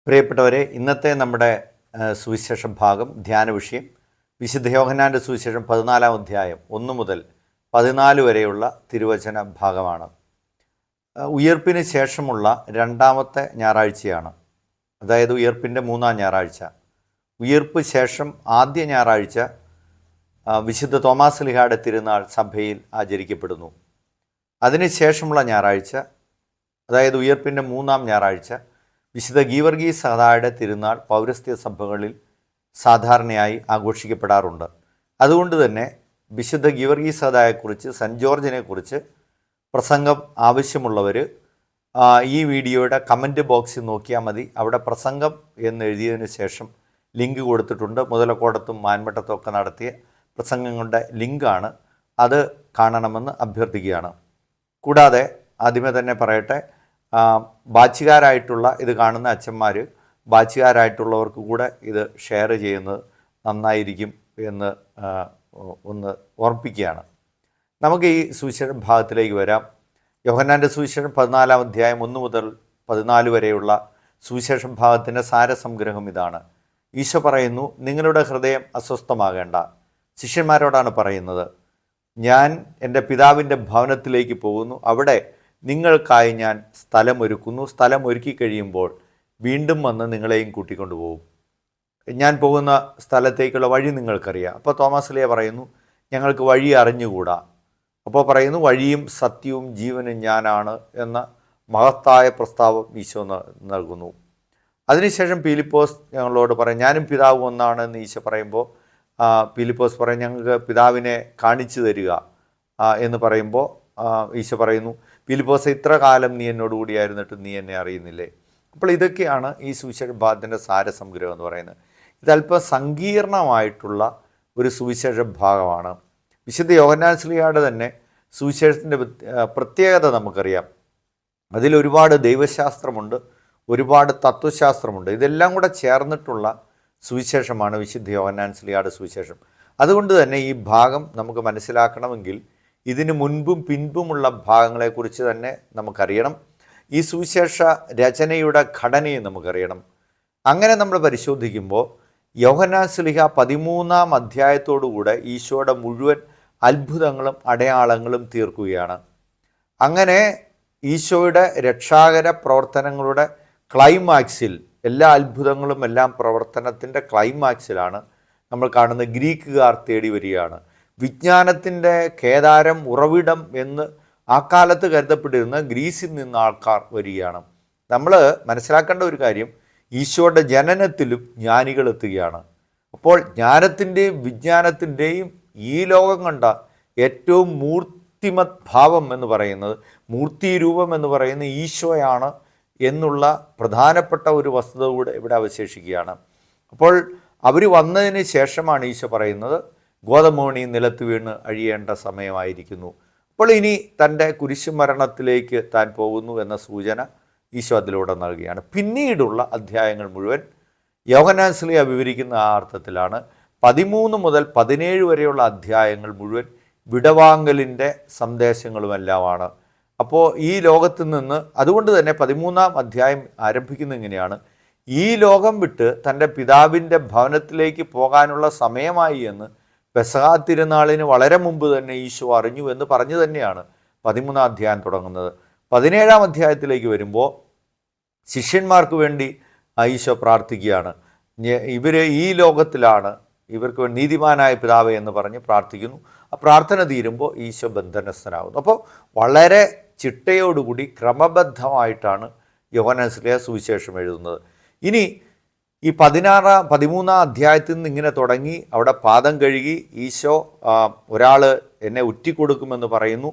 പ്രിയപ്പെട്ടവരെ, ഇന്നത്തെ നമ്മുടെ സുവിശേഷ ഭാഗം ധ്യാന വിഷയം വിശുദ്ധ യോഹന്നാൻ്റെ സുവിശേഷം 14-ാം അധ്യായം 1 മുതൽ 14 വരെയുള്ള തിരുവചന ഭാഗമാണ്. ഉയർപ്പിന് ശേഷമുള്ള രണ്ടാമത്തെ ഞായറാഴ്ചയാണ്, അതായത് ഉയർപ്പിൻ്റെ 3-ാം ഞായറാഴ്ച. ഉയർപ്പ് ശേഷം ആദ്യ ഞായറാഴ്ച വിശുദ്ധ തോമാസ് ശ്ലീഹായുടെ തിരുനാൾ സഭയിൽ ആചരിക്കപ്പെടുന്നു. അതിനുശേഷമുള്ള ഞായറാഴ്ച, അതായത് ഉയർപ്പിൻ്റെ 3-ാം ഞായറാഴ്ച, വിശുദ്ധ ഗീവർഗീസ് സദായുടെ തിരുനാൾ പൗരസ്ത്യ സഭകളിൽ സാധാരണയായി ആഘോഷിക്കപ്പെടാറുണ്ട്. അതുകൊണ്ട് തന്നെ വിശുദ്ധ ഗീവർഗീസ് സദായെക്കുറിച്ച്, സെൻറ്റ് ജോർജിനെക്കുറിച്ച് പ്രസംഗം ആവശ്യമുള്ളവർ ഈ വീഡിയോയുടെ കമൻറ്റ് ബോക്സിൽ നോക്കിയാൽ മതി. അവിടെ പ്രസംഗം എന്ന് എഴുതിയതിന് ശേഷം ലിങ്ക് കൊടുത്തിട്ടുണ്ട്. മുതലക്കോടത്തും മാൻമട്ടത്തും ഒക്കെ നടത്തിയ പ്രസംഗങ്ങളുടെ ലിങ്കാണ്. അത് കാണണമെന്ന് അഭ്യർത്ഥിക്കുകയാണ്. കൂടാതെ ആദ്യമേ തന്നെ പറയട്ടെ, ബാച്ചുകാരായിട്ടുള്ള ഇത് കാണുന്ന അച്ഛന്മാർ ബാച്ചുകാരായിട്ടുള്ളവർക്ക് കൂടെ ഇത് ഷെയർ ചെയ്യുന്നത് നന്നായിരിക്കും എന്ന് ഒന്ന് ഓർപ്പിക്കുകയാണ്. നമുക്ക് ഈ സുവിശേഷ ഭാഗത്തിലേക്ക് വരാം. യോഹന്നാൻ്റെ സുവിശേഷം 14-ാം അധ്യായം 1 മുതൽ 14 വരെയുള്ള സുവിശേഷ ഭാഗത്തിൻ്റെ സാരസംഗ്രഹം ഇതാണ്. ഈശോ പറയുന്നു, നിങ്ങളുടെ ഹൃദയം അസ്വസ്ഥമാകേണ്ട. ശിഷ്യന്മാരോടാണ് പറയുന്നത്. ഞാൻ എൻ്റെ പിതാവിൻ്റെ ഭവനത്തിലേക്ക് പോകുന്നു, അവിടെ നിങ്ങൾക്കായി ഞാൻ സ്ഥലമൊരുക്കുന്നു. സ്ഥലം ഒരുക്കി കഴിയുമ്പോൾ വീണ്ടും വന്ന് നിങ്ങളെയും കൂട്ടിക്കൊണ്ടുപോകും. ഞാൻ പോകുന്ന സ്ഥലത്തേക്കുള്ള വഴി നിങ്ങൾക്കറിയാം. അപ്പോൾ തോമസ് ശ്ലീഹ പറയുന്നു, ഞങ്ങൾക്ക് വഴി അറിഞ്ഞുകൂടാ. അപ്പോൾ പറയുന്നു, വഴിയും സത്യവും ജീവനും ഞാനാണ് എന്ന മഹത്തായ പ്രസ്താവം ഈശോ നൽകുന്നു. അതിനുശേഷം പീലിപ്പോസ് ഞങ്ങളോട് പറയും, ഞാനും പിതാവും ഒന്നാണ് എന്ന് ഈശോ പറയുമ്പോൾ പീലിപ്പോസ് പറയും, ഞങ്ങൾക്ക് പിതാവിനെ കാണിച്ചു തരിക എന്ന് പറയുമ്പോൾ ഈശോ പറയുന്നു, പീലിപ്പോസ്, ഇത്ര കാലം നീ എന്നോട് കൂടിയായിരുന്നിട്ട് നീ എന്നെ അറിയുന്നില്ലേ? അപ്പോൾ ഇതൊക്കെയാണ് ഈ സുവിശേഷ ഭാഗത്തിൻ്റെ സാരസംഗ്രഹം എന്ന് പറയുന്നത്. ഇതല്പം സങ്കീർണമായിട്ടുള്ള ഒരു സുവിശേഷ ഭാഗമാണ്. വിശുദ്ധ യോഹന്നാൻ ശ്ലീഹായുടെ തന്നെ സുവിശേഷത്തിൻ്റെ പ്രത്യേകത നമുക്കറിയാം. അതിലൊരുപാട് ദൈവശാസ്ത്രമുണ്ട്, ഒരുപാട് തത്വശാസ്ത്രമുണ്ട്. ഇതെല്ലാം കൂടെ ചേർന്നിട്ടുള്ള സുവിശേഷമാണ് വിശുദ്ധ യോഹന്നാൻ ശ്ലീഹായുടെ സുവിശേഷം. അതുകൊണ്ട് തന്നെ ഈ ഭാഗം നമുക്ക് മനസ്സിലാക്കണമെങ്കിൽ ഇതിന് മുൻപും പിൻപുമുള്ള ഭാഗങ്ങളെക്കുറിച്ച് തന്നെ നമുക്കറിയണം. ഈ സുവിശേഷ രചനയുടെ ഘടനയും നമുക്കറിയണം. അങ്ങനെ നമ്മൾ പരിശോധിക്കുമ്പോൾ യോഹന്നാൻ ശ്ലീഹ 13-ാം അധ്യായത്തോടുകൂടെ ഈശോയുടെ മുഴുവൻ അത്ഭുതങ്ങളും അടയാളങ്ങളും തീർക്കുകയാണ്. അങ്ങനെ ഈശോയുടെ രക്ഷാകര പ്രവർത്തനങ്ങളുടെ ക്ലൈമാക്സിൽ, എല്ലാ അത്ഭുതങ്ങളും എല്ലാം പ്രവർത്തനത്തിൻ്റെ ക്ലൈമാക്സിലാണ് നമ്മൾ കാണുന്നത്. ഗ്രീക്കുകാർ തേടി വരികയാണ്. വിജ്ഞാനത്തിൻ്റെ കേദാരം, ഉറവിടം എന്ന് ആ കാലത്ത് കരുതപ്പെട്ടിരുന്ന ഗ്രീസിൽ നിന്ന് ആൾക്കാർ വരികയാണ്. നമ്മൾ മനസ്സിലാക്കേണ്ട ഒരു കാര്യം, ഈശോയുടെ ജനനത്തിലും ജ്ഞാനികൾ എത്തുകയാണ്. അപ്പോൾ ജ്ഞാനത്തിൻ്റെയും വിജ്ഞാനത്തിൻ്റെയും ഈ ലോകം കണ്ട ഏറ്റവും മൂർത്തിമത് ഭാവം എന്ന് പറയുന്നത്, മൂർത്തിരൂപം എന്ന് പറയുന്നത് ഈശോയാണ് എന്നുള്ള പ്രധാനപ്പെട്ട ഒരു വസ്തുത കൂടെ ഇവിടെ അവശേഷിക്കുകയാണ്. അപ്പോൾ അവർ വന്നതിന് ശേഷമാണ് ഈശോ പറയുന്നത്, ഗോതമോണി നിലത്ത് വീണ് അഴിയേണ്ട സമയമായിരിക്കുന്നു. അപ്പോൾ ഇനി തൻ്റെ കുരിശുമരണത്തിലേക്ക് താൻ പോകുന്നു എന്ന സൂചന ഈശോ അതിലൂടെ നൽകുകയാണ്. പിന്നീടുള്ള അധ്യായങ്ങൾ മുഴുവൻ യോഹന്നാൻ ശ്ലീഹ വിവരിക്കുന്ന ആ അർത്ഥത്തിലാണ്. 13 മുതൽ 17 വരെയുള്ള അധ്യായങ്ങൾ മുഴുവൻ വിടവാങ്ങലിൻ്റെ സന്ദേശങ്ങളുമെല്ലാമാണ്. അപ്പോൾ ഈ ലോകത്ത് നിന്ന്, അതുകൊണ്ട് തന്നെ 13-ാം അധ്യായം ആരംഭിക്കുന്ന ഇങ്ങനെയാണ്, ഈ ലോകം വിട്ട് തൻ്റെ പിതാവിൻ്റെ ഭവനത്തിലേക്ക് പോകാനുള്ള സമയമായി എന്ന് പെസഹ തിരുനാളിന് വളരെ മുമ്പ് തന്നെ ഈശോ അറിഞ്ഞു എന്ന് പറഞ്ഞു തന്നെയാണ് 13-ാം അധ്യായം തുടങ്ങുന്നത്. 17-ാം അധ്യായത്തിലേക്ക് വരുമ്പോൾ ശിഷ്യന്മാർക്ക് വേണ്ടി ഈശോ പ്രാർത്ഥിക്കുകയാണ്. ഇവർ ഈ ലോകത്തിലാണ്, ഇവർക്ക് നീതിമാനായ പിതാവേ എന്ന് പറഞ്ഞ് പ്രാർത്ഥിക്കുന്നു. ആ പ്രാർത്ഥന തീരുമ്പോൾ ഈശോ ബന്ധനസ്ഥനാകുന്നു. അപ്പോൾ വളരെ ചിട്ടയോടുകൂടി ക്രമബദ്ധമായിട്ടാണ് യോഹന്നാൻ ശ്ലീഹ സുവിശേഷം എഴുതുന്നത്. ഇനി ഈ 13-ാം അധ്യായത്തിൽ നിന്ന് ഇങ്ങനെ തുടങ്ങി അവിടെ പാദം കഴുകി ഈശോ ഒരാൾ എന്നെ ഉറ്റിക്കൊടുക്കുമെന്ന് പറയുന്നു.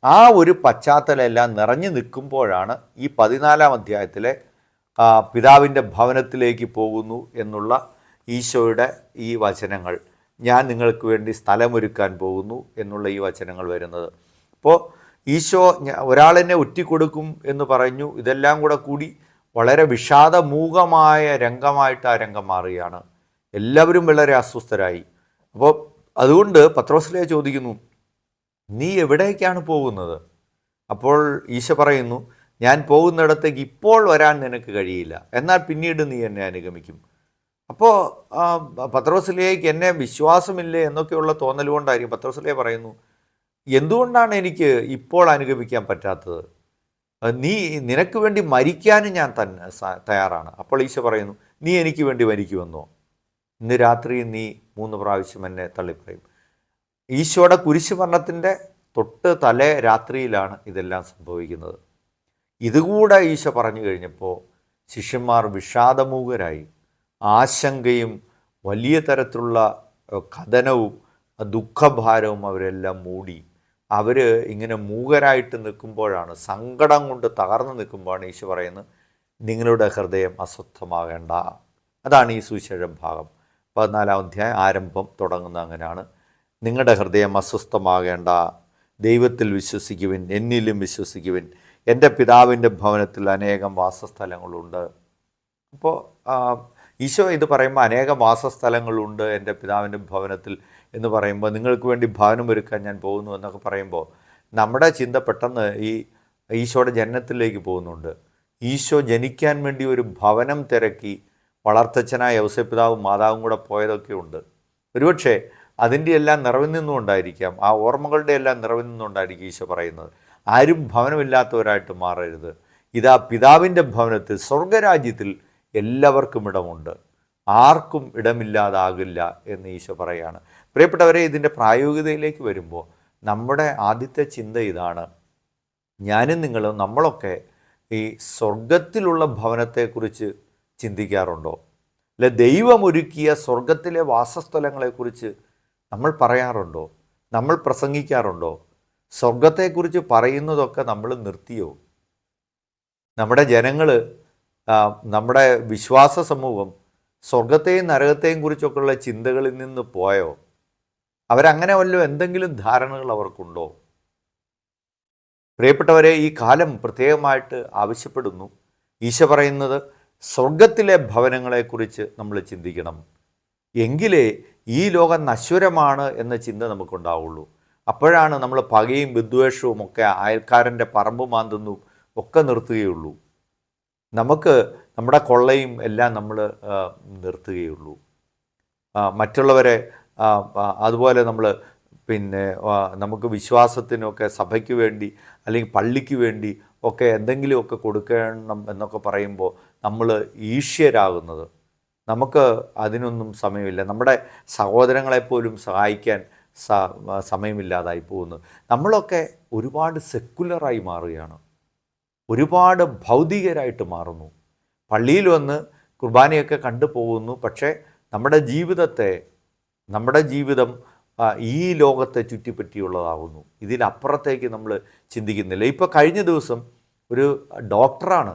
ആ ഒരു പശ്ചാത്തലം എല്ലാം നിറഞ്ഞു നിൽക്കുമ്പോഴാണ് ഈ 14-ാം അധ്യായത്തിലെ പിതാവിൻ്റെ ഭവനത്തിലേക്ക് പോകുന്നു എന്നുള്ള ഈശോയുടെ ഈ വചനങ്ങൾ, ഞാൻ നിങ്ങൾക്ക് വേണ്ടി സ്ഥലമൊരുക്കാൻ പോകുന്നു എന്നുള്ള ഈ വചനങ്ങൾ വരുന്നത്. അപ്പോൾ ഈശോ ഒരാളെന്നെ ഒറ്റിക്കൊടുക്കും എന്ന് പറഞ്ഞു. ഇതെല്ലാം കൂടി വളരെ വിഷാദമൂകമായ രംഗമായിട്ട് ആ രംഗം മാറുകയാണ്. എല്ലാവരും വളരെ അസ്വസ്ഥരായി. അപ്പോൾ അതുകൊണ്ട് പത്രോസ് ശ്ലീഹ ചോദിക്കുന്നു, നീ എവിടേക്കാണ് പോകുന്നത്? അപ്പോൾ ഈശോ പറയുന്നു, ഞാൻ പോകുന്നിടത്തേക്ക് ഇപ്പോൾ വരാൻ നിനക്ക് കഴിയില്ല, എന്നാൽ പിന്നീട് നീ എന്നെ അനുഗമിക്കും. അപ്പോൾ പത്രോസ്ലീഹയ്ക്ക് എന്നെ വിശ്വാസമില്ലേ എന്നൊക്കെയുള്ള തോന്നൽ കൊണ്ടായിരിക്കും പത്രോസ്ലീഹ പറയുന്നു, എന്തുകൊണ്ടാണ് എനിക്ക് ഇപ്പോൾ അനുഗമിക്കാൻ പറ്റാത്തത്? നിനക്ക് വേണ്ടി മരിക്കാനും ഞാൻ തന്നെ തയ്യാറാണ്. അപ്പോൾ ഈശോ പറയുന്നു, നീ എനിക്ക് വേണ്ടി മരിക്കുമെന്നോ? ഇന്ന് രാത്രി നീ 3 പ്രാവശ്യം എന്നെ തള്ളിപ്പറയും. ഈശോയുടെ കുരിശുമരണത്തിൻ്റെ തൊട്ട് തലേ രാത്രിയിലാണ് ഇതെല്ലാം സംഭവിക്കുന്നത്. ഇതുകൂടെ ഈശോ പറഞ്ഞു കഴിഞ്ഞപ്പോൾ ശിഷ്യന്മാർ വിഷാദമൂകരായി. ആശങ്കയും വലിയ തരത്തിലുള്ള കഥനവും ദുഃഖഭാരവും അവരെല്ലാം മൂടി. അവർ ഇങ്ങനെ മൂകരായിട്ട് നിൽക്കുമ്പോഴാണ്, സങ്കടം കൊണ്ട് തകർന്നു നിൽക്കുമ്പോഴാണ് ഈശോ പറയുന്നത്, നിങ്ങളുടെ ഹൃദയം അസ്വസ്ഥമാകേണ്ട. അതാണ് ഈ സുവിശേഷ ഭാഗം. 14-ാം അധ്യായം ആരംഭം തുടങ്ങുന്ന അങ്ങനെയാണ്. നിങ്ങളുടെ ഹൃദയം അസ്വസ്ഥമാകേണ്ട, ദൈവത്തിൽ വിശ്വസിക്കുവിൻ, എന്നിലും വിശ്വസിക്കുവിൻ, എൻ്റെ പിതാവിൻ്റെ ഭവനത്തിൽ അനേകം വാസസ്ഥലങ്ങളുണ്ട്. അപ്പോൾ ഈശോ ഇത് പറയുമ്പോൾ അനേകം വാസസ്ഥലങ്ങളുണ്ട് എൻ്റെ പിതാവിൻ്റെ ഭവനത്തിൽ എന്ന് പറയുമ്പോൾ, നിങ്ങൾക്ക് വേണ്ടി ഭവനം ഒരുക്കാൻ ഞാൻ പോകുന്നു എന്നൊക്കെ പറയുമ്പോൾ നമ്മുടെ ചിന്ത പെട്ടെന്ന് ഈ ഈശോയുടെ ജനനത്തിലേക്ക് പോകുന്നുണ്ട്. ഈശോ ജനിക്കാൻ വേണ്ടി ഒരു ഭവനം തിരക്കി വളർത്തച്ഛനായ യൗസേപ്പിതാവും മാതാവും കൂടെ പോയതൊക്കെ ഉണ്ട്. ഒരുപക്ഷെ അതിൻ്റെ എല്ലാം നിറവിൽ നിന്നുകൊണ്ടായിരിക്കാം, ആ ഓർമ്മകളുടെ എല്ലാം നിറവിൽ നിന്നുകൊണ്ടായിരിക്കും ഈശോ പറയുന്നത്, ആരും ഭവനമില്ലാത്തവരായിട്ട് മാറരുത്. ഇതാ പിതാവിൻ്റെ ഭവനത്തിൽ, സ്വർഗരാജ്യത്തിൽ എല്ലാവർക്കും ഇടമുണ്ട്, ആർക്കും ഇടമില്ലാതാകില്ല എന്ന് ഈശോ പറയുകയാണ്. പ്രിയപ്പെട്ടവരെ, ഇതിൻ്റെ പ്രായോഗികതയിലേക്ക് വരുമ്പോൾ നമ്മുടെ ആദ്യത്തെ ചിന്ത ഇതാണ്, ഞാനും നിങ്ങളും നമ്മളൊക്കെ ഈ സ്വർഗത്തിലുള്ള ഭവനത്തെക്കുറിച്ച് ചിന്തിക്കാറുണ്ടോ? അല്ലെ ദൈവമൊരുക്കിയ സ്വർഗത്തിലെ വാസസ്ഥലങ്ങളെക്കുറിച്ച് നമ്മൾ പറയാറുണ്ടോ? നമ്മൾ പ്രസംഗിക്കാറുണ്ടോ? സ്വർഗത്തെക്കുറിച്ച് പറയുന്നതൊക്കെ നമ്മൾ നിർത്തിയോ? നമ്മുടെ ജനങ്ങൾ, നമ്മുടെ വിശ്വാസ സമൂഹം സ്വർഗത്തെയും നരകത്തെയും കുറിച്ചൊക്കെയുള്ള ചിന്തകളിൽ നിന്ന് പോയോ? അവരങ്ങനെ വല്ലതും എന്തെങ്കിലും ധാരണകൾ അവർക്കുണ്ടോ? പ്രിയപ്പെട്ടവരെ, ഈ കാലം പ്രത്യേകമായിട്ട് ആവശ്യപ്പെടുന്നു. ഈശോ പറയുന്നത് സ്വർഗത്തിലെ ഭവനങ്ങളെക്കുറിച്ച് നമ്മൾ ചിന്തിക്കണം. എങ്കിലേ ഈ ലോകം നശ്വരമാണ് എന്ന ചിന്ത നമുക്കുണ്ടാവുള്ളൂ. അപ്പോഴാണ് നമ്മൾ പകയും വിദ്വേഷവും ഒക്കെ, അയൽക്കാരൻ്റെ പറമ്പ് മാന്തുന്നു ഒക്കെ നിർത്തുകയുള്ളൂ. നമുക്ക് നമ്മുടെ കൊള്ളയും എല്ലാം നമ്മൾ നിർത്തുകയുള്ളൂ. മറ്റുള്ളവരെ അതുപോലെ നമ്മൾ നമുക്ക് വിശ്വാസത്തിനൊക്കെ സഭയ്ക്ക് വേണ്ടി അല്ലെങ്കിൽ പള്ളിക്ക് വേണ്ടി ഒക്കെ എന്തെങ്കിലുമൊക്കെ കൊടുക്കണം എന്നൊക്കെ പറയുമ്പോൾ നമ്മൾ ഈർഷ്യരാകുന്നത്, നമുക്ക് അതിനൊന്നും സമയമില്ല. നമ്മുടെ സഹോദരങ്ങളെപ്പോലും സഹായിക്കാൻ സമയമില്ലാതായി പോകുന്നു. നമ്മളൊക്കെ ഒരുപാട് സെക്കുലറായി മാറുകയാണ്, ഒരുപാട് ഭൗതികരായിട്ട് മാറുന്നു. പള്ളിയിൽ വന്ന് കുർബാനയൊക്കെ കണ്ടു പോകുന്നു, പക്ഷേ നമ്മുടെ ജീവിതം ഈ ലോകത്തെ ചുറ്റിപ്പറ്റിയുള്ളതാകുന്നു. ഇതിനപ്പുറത്തേക്ക് നമ്മൾ ചിന്തിക്കുന്നില്ല. ഇപ്പോൾ കഴിഞ്ഞ ദിവസം ഒരു ഡോക്ടറാണ്,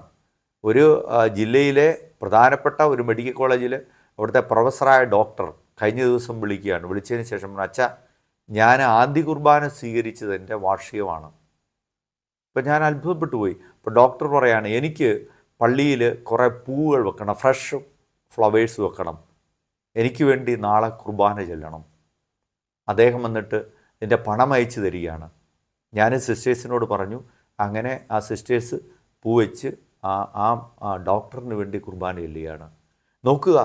ഒരു ജില്ലയിലെ പ്രധാനപ്പെട്ട ഒരു മെഡിക്കൽ കോളേജിൽ അവിടുത്തെ പ്രൊഫസറായ ഡോക്ടർ കഴിഞ്ഞ ദിവസം വിളിച്ചതിന് ശേഷം അച്ഛാ, ഞാൻ ആദ്യ കുർബാന സ്വീകരിച്ചത് എൻ്റെ വാർഷികമാണ്. അപ്പോൾ ഞാൻ അത്ഭുതപ്പെട്ടു പോയി. അപ്പോൾ ഡോക്ടർ പറയാണ്, എനിക്ക് പള്ളിയിൽ കുറേ പൂവുകൾ വെക്കണം, ഫ്രഷ് ഫ്ലവേഴ്സ് വെക്കണം, എനിക്ക് വേണ്ടി നാളെ കുർബാന ചെല്ലണം. അദ്ദേഹം വന്നിട്ട് ഇതിൻ്റെ പണം അയച്ചു തരികയാണ്. ഞാൻ സിസ്റ്റേഴ്സിനോട് പറഞ്ഞു, അങ്ങനെ ആ സിസ്റ്റേഴ്സ് പൂവെച്ച് ആ ഡോക്ടറിന് വേണ്ടി കുർബാന ചെല്ലുകയാണ്. നോക്കുക,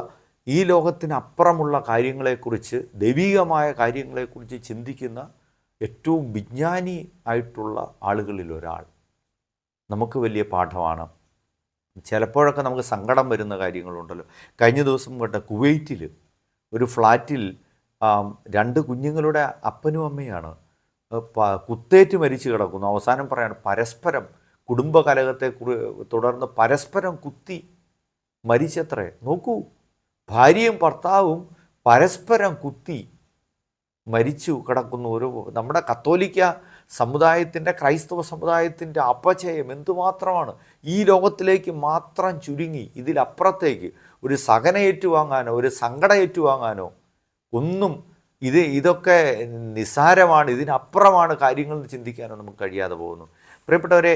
ഈ ലോകത്തിനപ്പുറമുള്ള കാര്യങ്ങളെക്കുറിച്ച്, ദൈവികമായ കാര്യങ്ങളെക്കുറിച്ച് ചിന്തിക്കുന്ന ഏറ്റവും വിജ്ഞാനി ആയിട്ടുള്ള ആളുകളിൽ ഒരാൾ നമുക്ക് വലിയ പാഠമാണ്. ചിലപ്പോഴൊക്കെ നമുക്ക് സങ്കടം വരുന്ന കാര്യങ്ങളുണ്ടല്ലോ. കഴിഞ്ഞ ദിവസം കേട്ട കുവൈറ്റിൽ ഒരു ഫ്ലാറ്റിൽ 2 കുഞ്ഞുങ്ങളുടെ അപ്പനും അമ്മയാണ് കുത്തേറ്റ് മരിച്ചു കിടക്കുന്നു. അവസാനം പറയാണ്, പരസ്പരം കുടുംബകലഹത്തെ തുടർന്ന് പരസ്പരം കുത്തി മരിച്ചത്രേ. നോക്കൂ, ഭാര്യയും ഭർത്താവും പരസ്പരം കുത്തി മരിച്ചു കിടക്കുന്നു. നമ്മുടെ കത്തോലിക്ക സമുദായത്തിൻ്റെ, ക്രൈസ്തവ സമുദായത്തിൻ്റെ അപചയം എന്തുമാത്രമാണ്! ഈ ലോകത്തിലേക്ക് മാത്രം ചുരുങ്ങി ഇതിലപ്പുറത്തേക്ക് ഒരു സഹന ഏറ്റുവാങ്ങാനോ ഒരു സങ്കടം ഏറ്റുവാങ്ങാനോ ഒന്നും, ഇതൊക്കെ നിസ്സാരമാണ്, ഇതിനപ്പുറമാണ് കാര്യങ്ങൾ ചിന്തിക്കാനോ നമുക്ക് കഴിയാതെ പോകുന്നു. പ്രിയപ്പെട്ടവരെ,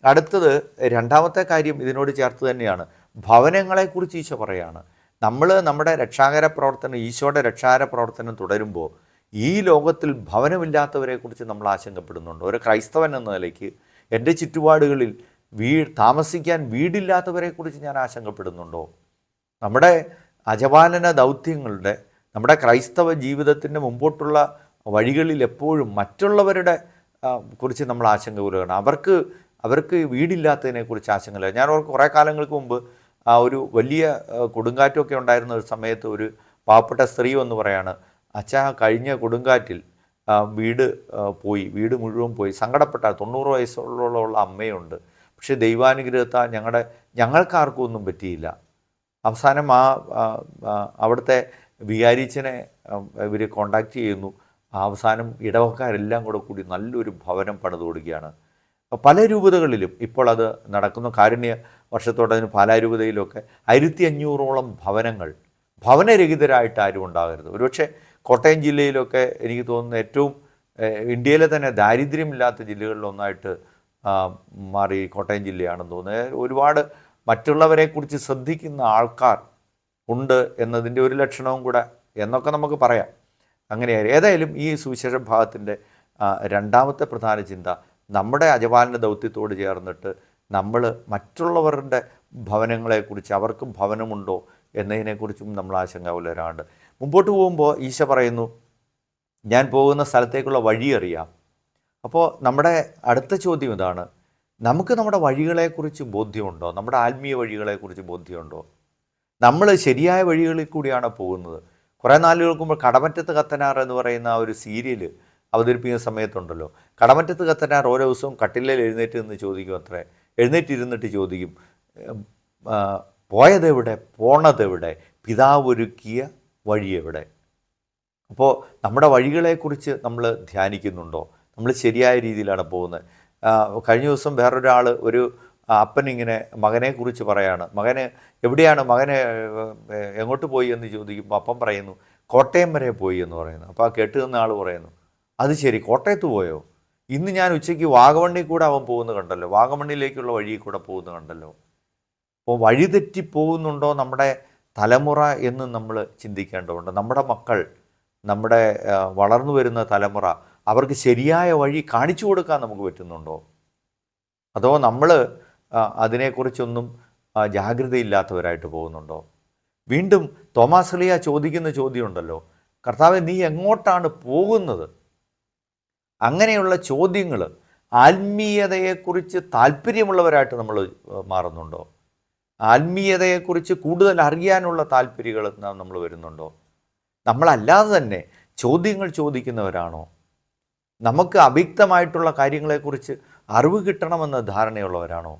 അടുത്തത് രണ്ടാമത്തെ കാര്യം ഇതിനോട് ചേർത്ത് തന്നെയാണ്. ഭവനങ്ങളെക്കുറിച്ച് ഈശോ പറയാണ്. നമ്മൾ നമ്മുടെ രക്ഷാകര പ്രവർത്തനം, ഈശോയുടെ രക്ഷാകര പ്രവർത്തനം തുടരുമ്പോൾ ഈ ലോകത്തിൽ ഭവനമില്ലാത്തവരെക്കുറിച്ച് നമ്മൾ ആശങ്കപ്പെടുന്നുണ്ട്. ഒരു ക്രൈസ്തവൻ എന്ന നിലയ്ക്ക് എൻ്റെ ചുറ്റുപാടുകളിൽ താമസിക്കാൻ വീടില്ലാത്തവരെക്കുറിച്ച് ഞാൻ ആശങ്കപ്പെടുന്നുണ്ടോ? നമ്മുടെ അജപാലന ദൗത്യങ്ങളുടെ, നമ്മുടെ ക്രൈസ്തവ ജീവിതത്തിൻ്റെ മുമ്പോട്ടുള്ള വഴികളിൽ എപ്പോഴും മറ്റുള്ളവരുടെ കുറിച്ച് നമ്മൾ ആശങ്കപ്പെടുകയാണ്. അവർക്ക് വീടില്ലാത്തതിനെക്കുറിച്ച് ആശങ്കയില്ല. ഞാൻ കുറേ കാലങ്ങൾക്ക് മുമ്പ് ഒരു വലിയ കൊടുങ്കാറ്റൊക്കെ ഉണ്ടായിരുന്ന ഒരു സമയത്ത് ഒരു പാവപ്പെട്ട സ്ത്രീ എന്ന് പറയാണ്, അച്ഛാ കഴിഞ്ഞ കൊടുങ്കാറ്റിൽ വീട് മുഴുവൻ പോയി. സങ്കടപ്പെട്ട 90 വയസ്സുള്ള അമ്മയുണ്ട്. പക്ഷേ ദൈവാനുഗ്രഹത്താൽ ഞങ്ങൾക്കാർക്കും ഒന്നും പറ്റിയില്ല. അവസാനം അവിടുത്തെ വികാരിച്ചനെ ഇവർ കോണ്ടാക്ട് ചെയ്യുന്നു. അവസാനം ഇടവക്കാരെല്ലാം കൂടി നല്ലൊരു ഭവനം പണിത് കൊടുക്കുകയാണ്. പല രൂപതകളിലും ഇപ്പോൾ അത് നടക്കുന്ന. കാരുണ്യ വർഷത്തോടതിന് പാലാരൂപതയിലൊക്കെ 1500ഓളം ഭവനരഹിതരായിട്ട് ആരും ഉണ്ടാകരുത്. ഒരുപക്ഷെ കോട്ടയം ജില്ലയിലൊക്കെ എനിക്ക് തോന്നുന്നു ഏറ്റവും ഇന്ത്യയിലെ തന്നെ ദാരിദ്ര്യമില്ലാത്ത ജില്ലകളിലൊന്നായിട്ട് മാറി കോട്ടയം ജില്ലയാണെന്ന് തോന്നുന്നത്. ഒരുപാട് മറ്റുള്ളവരെക്കുറിച്ച് ശ്രദ്ധിക്കുന്ന ആൾക്കാർ ഉണ്ട് എന്നതിൻ്റെ ഒരു ലക്ഷണവും കൂടെ എന്നൊക്കെ നമുക്ക് പറയാം. അങ്ങനെയായി ഏതായാലും ഈ സുവിശേഷ ഭാഗത്തിൻ്റെ രണ്ടാമത്തെ പ്രധാന ചിന്ത, നമ്മുടെ അജപാലന ദൗത്യത്തോട് ചേർന്നിട്ട് നമ്മൾ മറ്റുള്ളവരുടെ ഭവനങ്ങളെക്കുറിച്ച്, അവർക്കും ഭവനമുണ്ടോ എന്നതിനെക്കുറിച്ചും നമ്മൾ ആശങ്കാകുലരാണ്ട്. മുമ്പോട്ട് പോകുമ്പോൾ ഈശോ പറയുന്നു, ഞാൻ പോകുന്ന സ്ഥലത്തേക്കുള്ള വഴി അറിയാം. അപ്പോൾ നമ്മുടെ അടുത്ത ചോദ്യം ഇതാണ്, നമുക്ക് നമ്മുടെ വഴികളെക്കുറിച്ച് ബോധ്യമുണ്ടോ? നമ്മുടെ ആത്മീയ വഴികളെക്കുറിച്ച് ബോധ്യമുണ്ടോ? നമ്മൾ ശരിയായ വഴികളിൽ കൂടിയാണ് പോകുന്നത്. കുറേ നാളുകൾക്ക് മുമ്പ് കടമറ്റത്ത് കത്തനാർ എന്ന് പറയുന്ന ഒരു സീരിയൽ അവതരിപ്പിക്കുന്ന സമയത്തുണ്ടല്ലോ, കടമറ്റത്ത് കത്തനാർ ഓരോ ദിവസവും കട്ടിലിൽ എഴുന്നേറ്റിരുന്നിട്ട് ചോദിക്കും, പോയതെവിടെ, പോണതെവിടെ, പിതാവ് ഒരുക്കിയ വഴി എവിടെ? അപ്പോൾ നമ്മുടെ വഴികളെക്കുറിച്ച് നമ്മൾ ധ്യാനിക്കുന്നുണ്ടോ? നമ്മൾ ശരിയായ രീതിയിലാണ് പോകുന്നത്. കഴിഞ്ഞ ദിവസം വേറൊരാൾ, ഒരു അപ്പൻ ഇങ്ങനെ മകനെക്കുറിച്ച് പറയാണ്, എവിടെയാണ് മകനെ എങ്ങോട്ട് പോയി എന്ന് ചോദിക്കുമ്പോൾ അപ്പം പറയുന്നു, കോട്ടയം വരെ പോയി എന്ന് പറയുന്നു. അപ്പോൾ ആ കേട്ട് നിന്ന ആൾ പറയുന്നു, അത് ശരി, കോട്ടയത്ത് പോയോ? ഇന്ന് ഞാൻ ഉച്ചയ്ക്ക് വാഗമണ്ണിൽ കൂടെ അവൻ പോകുന്നത് കണ്ടല്ലോ, വാഗമണ്ണിലേക്കുള്ള വഴിയിൽ കൂടെ പോകുന്നത് കണ്ടല്ലോ. അപ്പോൾ വഴിതെറ്റി പോകുന്നുണ്ടോ നമ്മുടെ തലമുറ എന്ന് നമ്മൾ ചിന്തിക്കേണ്ടതുണ്ട്. നമ്മുടെ മക്കൾ, നമ്മുടെ വളർന്നു വരുന്ന തലമുറ, അവർക്ക് ശരിയായ വഴി കാണിച്ചു കൊടുക്കാൻ നമുക്ക് പറ്റുന്നുണ്ടോ? അതോ നമ്മൾ അതിനെക്കുറിച്ചൊന്നും ജാഗ്രതയില്ലാത്തവരായിട്ട് പോകുന്നുണ്ടോ? വീണ്ടും തോമാസ് ശ്ലീഹ ചോദിക്കുന്ന ചോദ്യമുണ്ടല്ലോ, കർത്താവേ നീ എങ്ങോട്ടാണ് പോകുന്നത്? അങ്ങനെയുള്ള ചോദ്യങ്ങൾ, ആത്മീയതയെക്കുറിച്ച് താല്പര്യമുള്ളവരായിട്ട് നമ്മൾ മാറുന്നുണ്ടോ? ആത്മീയതയെക്കുറിച്ച് കൂടുതൽ അറിയാനുള്ള താല്പര്യങ്ങൾ നമ്മൾ വരുന്നുണ്ടോ? നമ്മളല്ലാതെ തന്നെ ചോദ്യങ്ങൾ ചോദിക്കുന്നവരാണോ? നമുക്ക് അവ്യക്തമായിട്ടുള്ള കാര്യങ്ങളെക്കുറിച്ച് അറിവ് കിട്ടണമെന്ന ധാരണയുള്ളവരാണോ?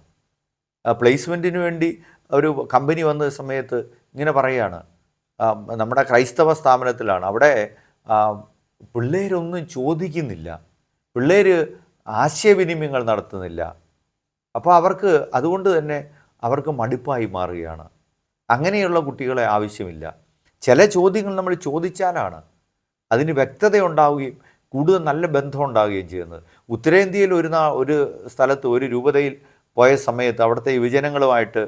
പ്ലേസ്മെൻറ്റിന് വേണ്ടി ഒരു കമ്പനി വന്ന സമയത്ത് ഇങ്ങനെ പറയുകയാണ്, നമ്മുടെ ക്രൈസ്തവ സ്ഥാപനത്തിലാണ്, അവിടെ പിള്ളേരൊന്നും ചോദിക്കുന്നില്ല, പിള്ളേർ ആശയവിനിമയങ്ങൾ നടത്തുന്നില്ല. അപ്പോൾ അതുകൊണ്ട് തന്നെ അവർക്ക് മടുപ്പായി മാറുകയാണ്. അങ്ങനെയുള്ള കുട്ടികളെ ആവശ്യമില്ല. ചില ചോദ്യങ്ങൾ നമ്മൾ ചോദിച്ചാലാണ് അതിന് വ്യക്തത ഉണ്ടാവുകയും കൂടുതൽ നല്ല ബന്ധം ഉണ്ടാവുകയും ചെയ്യുന്നത്. ഉത്തരേന്ത്യയിൽ ഒരു സ്ഥലത്ത് ഒരു രൂപതയിൽ പോയ സമയത്ത് അവിടുത്തെ യുവജനങ്ങളുമായിട്ട്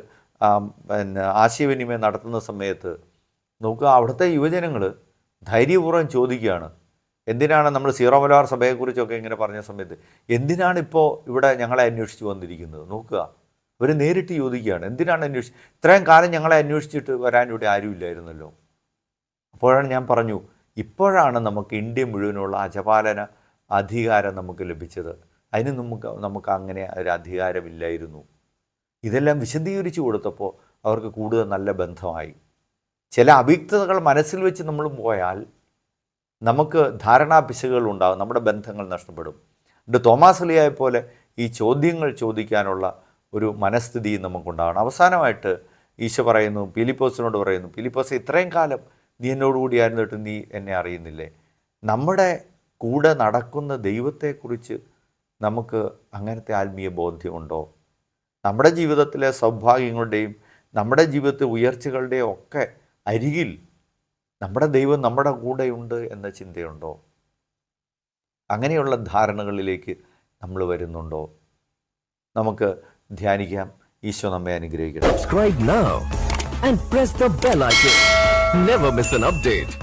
ആശയവിനിമയം നടത്തുന്ന സമയത്ത് നോക്കുക, അവിടുത്തെ യുവജനങ്ങൾ ധൈര്യപൂർവ്വം ചോദിക്കുകയാണ്, എന്തിനാണ് നമ്മൾ സീറോ മലബാർ സഭയെക്കുറിച്ചൊക്കെ ഇങ്ങനെ പറഞ്ഞ സമയത്ത്, എന്തിനാണിപ്പോൾ ഇവിടെ ഞങ്ങളെ അന്വേഷിച്ച് വന്നിരിക്കുന്നത്? നോക്കുക, അവർ നേരിട്ട് ചോദിക്കുകയാണ്, എന്തിനാണ് ഇത്രയും കാലം ഞങ്ങളെ അന്വേഷിച്ചിട്ട് വരാൻ ഇവിടെ ആരുമില്ലായിരുന്നല്ലോ. അപ്പോഴാണ് ഞാൻ പറഞ്ഞു, ഇപ്പോഴാണ് നമുക്ക് ഇന്ത്യ മുഴുവനുള്ള അജപാലന അധികാരം നമുക്ക് ലഭിച്ചത്. അതിന് നമുക്ക് അങ്ങനെ ഒരു അധികാരമില്ലായിരുന്നു. ഇതെല്ലാം വിശദീകരിച്ചു കൊടുത്തപ്പോൾ അവർക്ക് കൂടുതൽ നല്ല ബന്ധമായി. ചില അവ്യക്തതകൾ മനസ്സിൽ വെച്ച് നമ്മൾ പോയാൽ നമുക്ക് ധാരണാപിശകുകൾ ഉണ്ടാകും, നമ്മുടെ ബന്ധങ്ങൾ നഷ്ടപ്പെടും. തോമാസ് ശ്ലീഹയെ പോലെ ഈ ചോദ്യങ്ങൾ ചോദിക്കാനുള്ള ഒരു മനസ്ഥിതി നമുക്കുണ്ടാകണം. അവസാനമായിട്ട് ഈശോ പറയുന്നു, ഫിലിപ്പോസിനോട് പറയുന്നു, ഫിലിപ്പോസ്, ഇത്രയും കാലം നീ എന്നോടുകൂടിയായിരുന്നിട്ട് നീ എന്നെ അറിയുന്നില്ലേ? നമ്മുടെ കൂടെ നടക്കുന്ന ദൈവത്തെക്കുറിച്ച് നമുക്ക് അങ്ങനത്തെ ആത്മീയ ബോധ്യമുണ്ടോ? നമ്മുടെ ജീവിതത്തിലെ സൗഭാഗ്യങ്ങളുടെയും നമ്മുടെ ജീവിതത്തിലെ ഉയർച്ചകളുടെയും ഒക്കെ അരികിൽ നമ്മുടെ ദൈവം നമ്മുടെ കൂടെയുണ്ട് എന്ന ചിന്തയുണ്ടോ? അങ്ങനെയുള്ള ധാരണകളിലേക്ക് നമ്മൾ വരുന്നുണ്ടോ? നമുക്ക് ധ്യാനിക്കാം. ഈശോ നമ്മെ അനുഗ്രഹിക്കട്ടെ. Subscribe now and press the bell icon. Never miss an update.